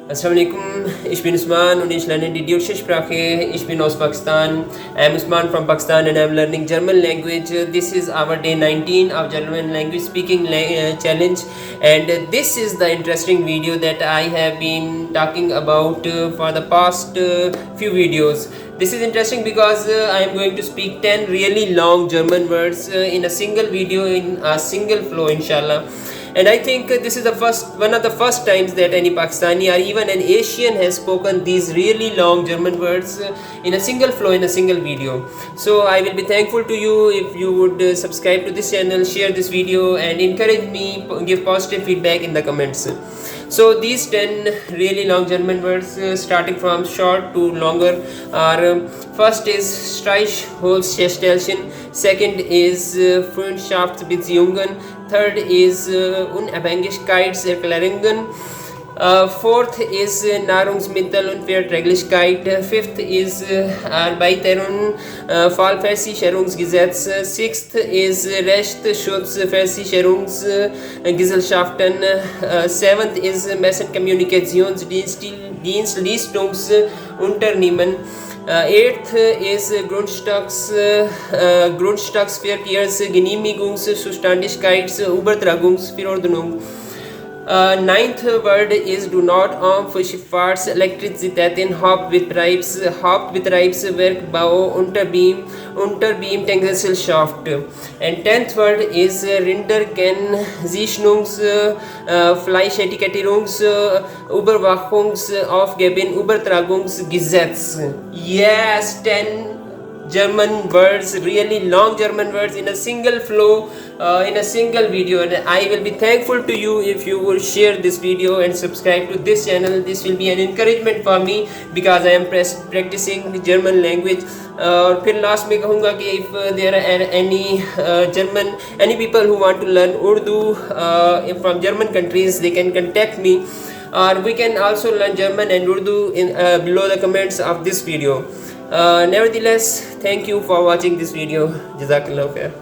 Assalamualaikum, ich bin Usman und ich lerne die deutsche Sprache. Ich bin aus Pakistan. I am Usman from Pakistan and I am learning German language. This is our day 19 of German language speaking challenge, and this is the interesting video that I have been talking about for the past few videos. This is interesting because I am going to speak 10 really long German words in a single video in a single flow, inshallah. And I think this is one of the first times that any Pakistani or even an Asian has spoken these really long German words in a single flow in a single video. So I will be thankful to you if you would subscribe to this channel, share this video, and encourage me, give positive feedback in the comments. So these 10 really long German words starting from short to longer are first is Streichholzherstellchen, second is Freundschaftsbeziehungen, third is Unabhängigkeitserklärungen, fourth is Nahrungsmittel und Verträglichkeit, fifth is Arbeitnehmerversicherungsgesetz, sixth is Rechtsschutzversicherungsgesellschaften, seventh is Messenkommunikationsdienstleistungsunternehmen, eighth is Grundstücksverkehrsgenehmigungszuständigkeitsübertragungsverordnung. Ninth word is do not für Schifffahrtselektrizitäten Hauptbetriebswerkbau Unterbeamtengesellschaft. And tenth word is Rinderkennzeichnungs Fleischetiketierungs Überwachungsaufgaben Übertragungsgesetz. Yes, 10 German words, really long German words in a single flow, in a single video, and I will be thankful to you if you will share this video and subscribe to this channel. This will be an encouragement for me because I am practicing the German language. और फिर last में कहूँगा कि if there are any people who want to learn Urdu from German countries, they can contact me, or we can also learn German and Urdu in below the comments of this video. Nevertheless, thank you for watching this video. Jazakallah khair.